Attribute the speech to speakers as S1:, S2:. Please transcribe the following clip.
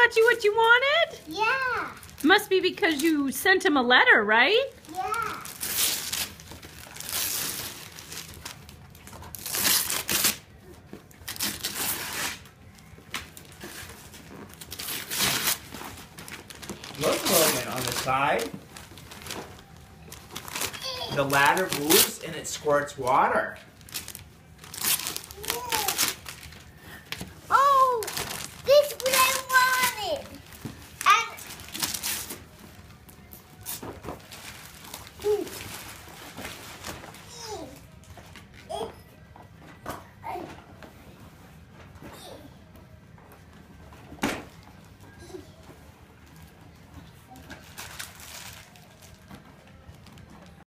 S1: got you what you wanted?
S2: Yeah.
S1: Must be because you sent him a letter, right?
S2: Yeah.
S3: Look, Logan, on the side. The ladder moves and it squirts water.